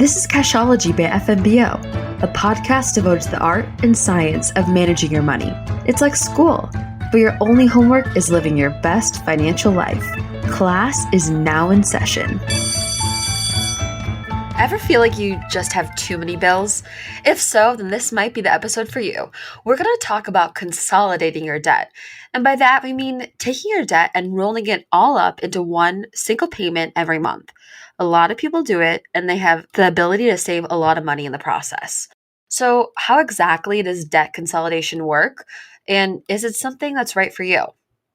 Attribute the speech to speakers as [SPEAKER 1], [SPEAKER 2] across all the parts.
[SPEAKER 1] This is Cashology by FMBO, a podcast devoted to the art and science of managing your money. It's like school, but your only homework is living your best financial life. Class is now in session. Ever feel like you just have too many bills? If so, then this might be the episode for you. We're going to talk about consolidating your debt. And by that, we mean taking your debt and rolling it all up into one single payment every month. A lot of people do it, and they have the ability to save a lot of money in the process. So how exactly does debt consolidation work? And is it something that's right for you?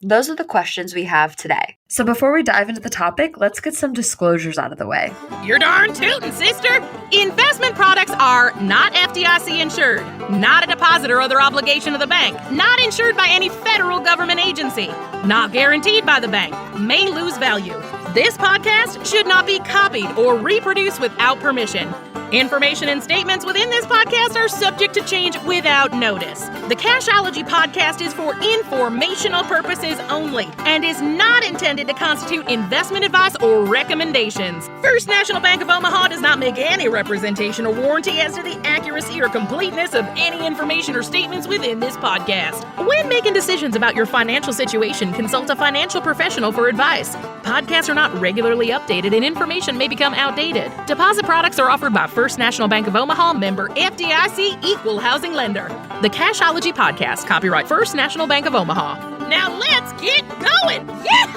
[SPEAKER 1] Those are the questions we have today. So before we dive into the topic, let's get some disclosures out of the way.
[SPEAKER 2] You're darn tootin', sister! Investment products are not FDIC insured, not a deposit or other obligation of the bank, not insured by any federal government agency, not guaranteed by the bank, may lose value. This podcast should not be copied or reproduced without permission. Information and statements within this podcast are subject to change without notice. The Cashology podcast is for informational purposes only and is not intended to constitute investment advice or recommendations. First National Bank of Omaha does not make any representation or warranty as to the accuracy or completeness of any information or statements within this podcast. When making decisions about your financial situation, consult a financial professional for advice. Podcasts are not regularly updated and information may become outdated. Deposit products are offered by First National Bank of Omaha, member FDIC, equal housing lender. The Cashology podcast, copyright First National Bank of Omaha. Now let's get going! Yeah!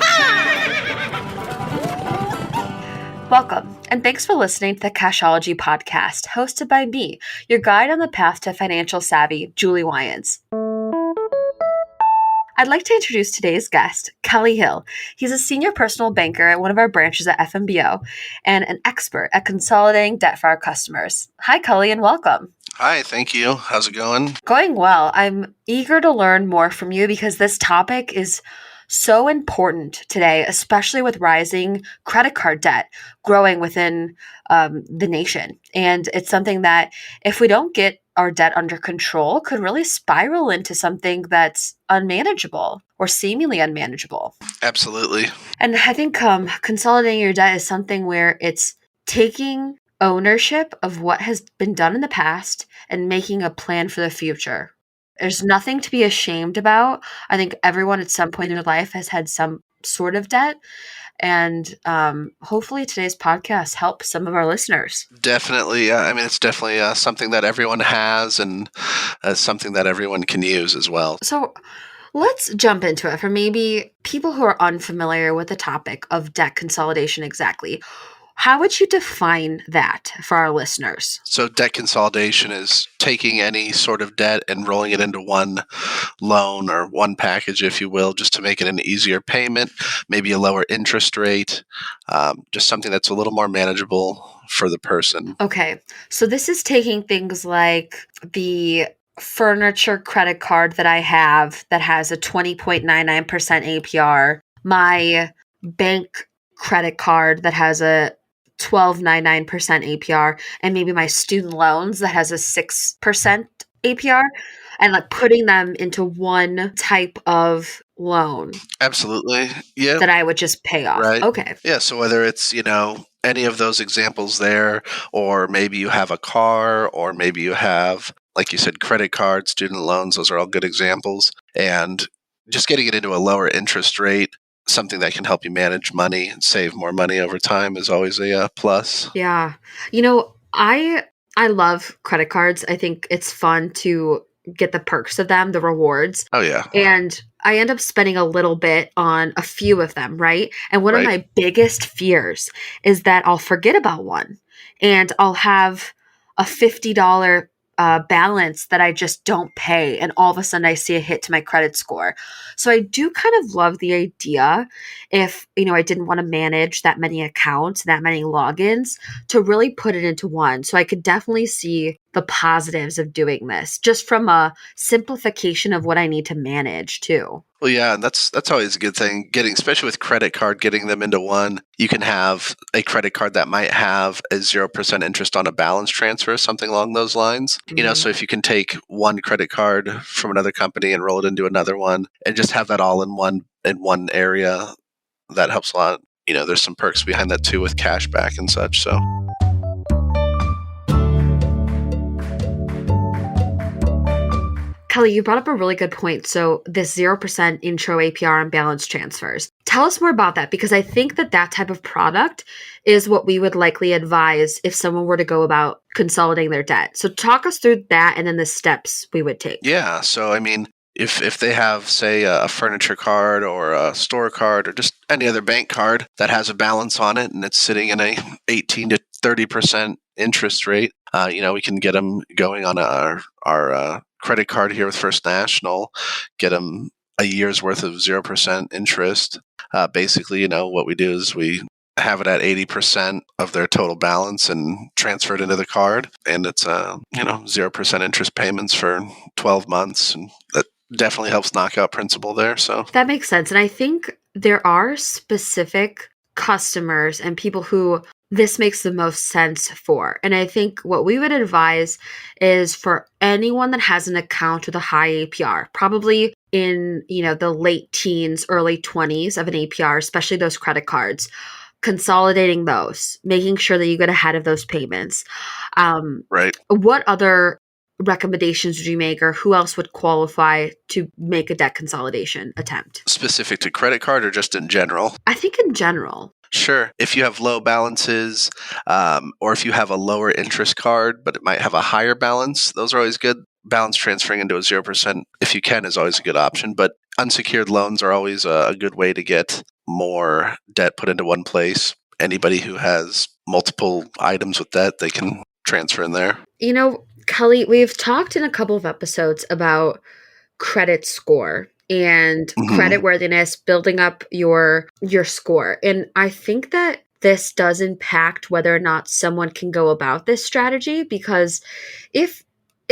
[SPEAKER 1] Welcome, and thanks for listening to the Cashology podcast, hosted by me, your guide on the path to financial savvy, Juli Wians. I'd like to introduce today's guest, Kelley Hill. He's a senior personal banker at one of our branches at FMBO and an expert at consolidating debt for our customers. Hi, Kelley, and welcome.
[SPEAKER 3] Hi, thank you. How's it going?
[SPEAKER 1] Going well. I'm eager to learn more from you because this topic is so important today, especially with rising credit card debt growing within the nation. And it's something that if we don't get our debt under control could really spiral into something that's unmanageable or seemingly unmanageable.
[SPEAKER 3] Absolutely.
[SPEAKER 1] And I think consolidating your debt is something where it's taking ownership of what has been done in the past and making a plan for the future. There's nothing to be ashamed about. I think everyone at some point in their life has had some sort of debt. And hopefully today's podcast helps some of our listeners.
[SPEAKER 3] Definitely. I mean, it's definitely something that everyone has and something that everyone can use as well.
[SPEAKER 1] So let's jump into it for maybe people who are unfamiliar with the topic of debt consolidation exactly. How would you define that for our listeners?
[SPEAKER 3] So debt consolidation is taking any sort of debt and rolling it into one loan or one package, if you will, just to make it an easier payment, maybe a lower interest rate, just something that's a little more manageable for the person.
[SPEAKER 1] Okay, so this is taking things like the furniture credit card that I have that has a 20.99% APR, my bank credit card that has a 12.99% APR, and maybe my student loans that has a 6% APR, and like putting them into one type of loan.
[SPEAKER 3] Absolutely. Yeah.
[SPEAKER 1] That I would just pay off.
[SPEAKER 3] Right.
[SPEAKER 1] Okay.
[SPEAKER 3] Yeah. So whether it's, any of those examples there, or maybe you have a car, or maybe you have, like you said, credit cards, student loans, those are all good examples. And just getting it into a lower interest rate, something that can help you manage money and save more money over time is always a plus.
[SPEAKER 1] Yeah. I love credit cards. I think it's fun to get the perks of them, the rewards.
[SPEAKER 3] Oh, yeah.
[SPEAKER 1] And I end up spending a little bit on a few of them, right? And one of my biggest fears is that I'll forget about one and I'll have a $50 balance that I just don't pay. And all of a sudden I see a hit to my credit score. So I do kind of love the idea if, I didn't want to manage that many accounts, that many logins, to really put it into one. So I could definitely see the positives of doing this just from a simplification of what I need to manage too.
[SPEAKER 3] Well, yeah, and that's always a good thing. Especially with credit card, getting them into one. You can have a credit card that might have a 0% interest on a balance transfer, something along those lines.
[SPEAKER 1] Mm-hmm.
[SPEAKER 3] So if you can take one credit card from another company and roll it into another one, and just have that all in one area, that helps a lot. There's some perks behind that too with cash back and such. So.
[SPEAKER 1] Kelley, you brought up a really good point. So this 0% intro APR and balance transfers. Tell us more about that, because I think that type of product is what we would likely advise if someone were to go about consolidating their debt. So talk us through that and then the steps we would take.
[SPEAKER 3] Yeah. So, I mean, if they have, say, a furniture card or a store card or just any other bank card that has a balance on it and it's sitting in a 18 to 30% interest rate, we can get them going on our credit card here with First National, get them a year's worth of 0% interest. Basically, what we do is we have it at 80% of their total balance and transfer it into the card. And it's, 0% interest payments for 12 months. And that definitely helps knock out principal there. So
[SPEAKER 1] that makes sense. And I think there are specific customers and people who this makes the most sense for. And I think what we would advise is for anyone that has an account with a high APR, probably in, the late teens, early 20s of an APR, especially those credit cards, consolidating those, making sure that you get ahead of those payments.
[SPEAKER 3] Right.
[SPEAKER 1] What other recommendations would you make, or who else would qualify to make a debt consolidation attempt?
[SPEAKER 3] Specific to credit card or just in general?
[SPEAKER 1] I think in general.
[SPEAKER 3] Sure. If you have low balances, or if you have a lower interest card, but it might have a higher balance, those are always good. Balance transferring into a 0%, if you can, is always a good option. But unsecured loans are always a good way to get more debt put into one place. Anybody who has multiple items with debt, they can transfer in there.
[SPEAKER 1] Kelley, we've talked in a couple of episodes about credit score and creditworthiness, building up your score. And I think that this does impact whether or not someone can go about this strategy, because if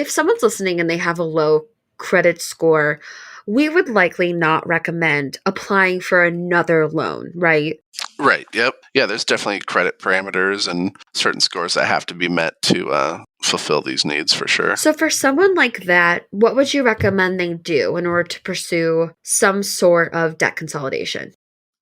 [SPEAKER 1] someone's listening and they have a low credit score, we would likely not recommend applying for another loan, right?
[SPEAKER 3] Right. Yep. Yeah, there's definitely credit parameters and certain scores that have to be met to fulfill these needs for sure.
[SPEAKER 1] So for someone like that, what would you recommend they do in order to pursue some sort of debt consolidation?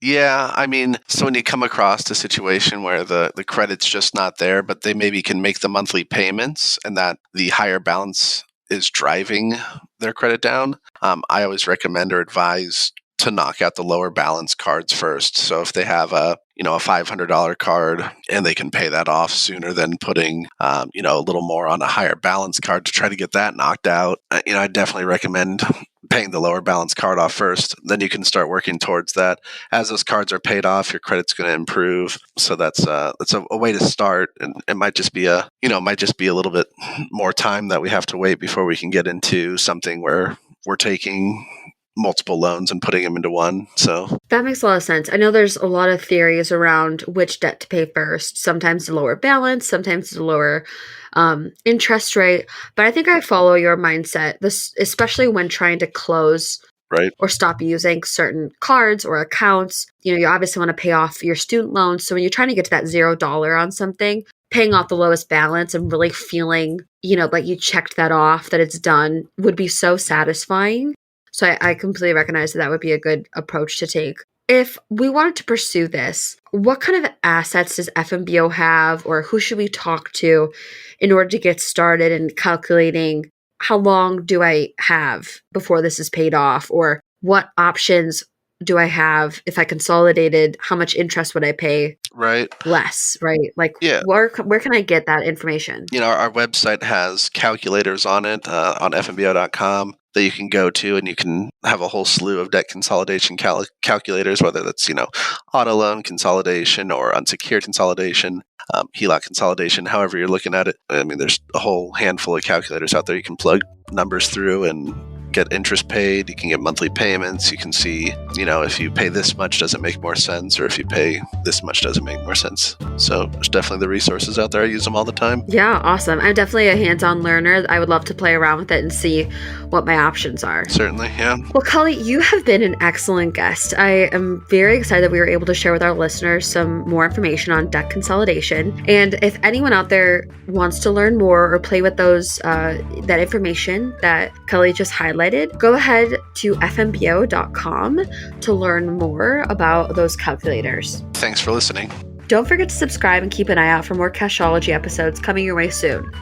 [SPEAKER 3] Yeah, I mean, so when you come across a situation where the credit's just not there, but they maybe can make the monthly payments and that the higher balance is driving their credit down, I always recommend or advise to knock out the lower balance cards first. So if they have a $500 card and they can pay that off sooner than putting a little more on a higher balance card to try to get that knocked out, I definitely recommend paying the lower balance card off first. Then you can start working towards that. As those cards are paid off, your credit's going to improve. So that's a way to start. And it might just be a little bit more time that we have to wait before we can get into something where we're taking multiple loans and putting them into one. So
[SPEAKER 1] that makes a lot of sense. I know there's a lot of theories around which debt to pay first. Sometimes the lower balance, sometimes the lower interest rate. But I think I follow your mindset, this especially when trying to close or stop using certain cards or accounts. You obviously want to pay off your student loans. So when you're trying to get to that $0 on something, paying off the lowest balance and really feeling, like you checked that off, that it's done, would be so satisfying. So I completely recognize that would be a good approach to take. If we wanted to pursue this, what kind of assets does FNBO have, or who should we talk to in order to get started in calculating how long do I have before this is paid off, or what options do I have if I consolidated? How much interest would I pay?
[SPEAKER 3] Right.
[SPEAKER 1] Less, right? Where can I get that information?
[SPEAKER 3] Our website has calculators on it on fnbo.com that you can go to, and you can have a whole slew of debt consolidation calculators, whether that's, auto loan consolidation or unsecured consolidation, HELOC consolidation, however you're looking at it. I mean, there's a whole handful of calculators out there. You can plug numbers through and get interest paid. You can get monthly payments. You can see, if you pay this much, does it make more sense? Or if you pay this much, does it make more sense? So there's definitely the resources out there. I use them all the time.
[SPEAKER 1] Yeah, awesome. I'm definitely a hands-on learner. I would love to play around with it and see what my options are.
[SPEAKER 3] Certainly, yeah.
[SPEAKER 1] Well, Kelley, you have been an excellent guest. I am very excited that we were able to share with our listeners some more information on debt consolidation. And if anyone out there wants to learn more or play with those that information that Kelley just highlighted, go ahead to fnbo.com to learn more about those calculators.
[SPEAKER 3] Thanks for listening.
[SPEAKER 1] Don't forget to subscribe and keep an eye out for more Cashology episodes coming your way soon.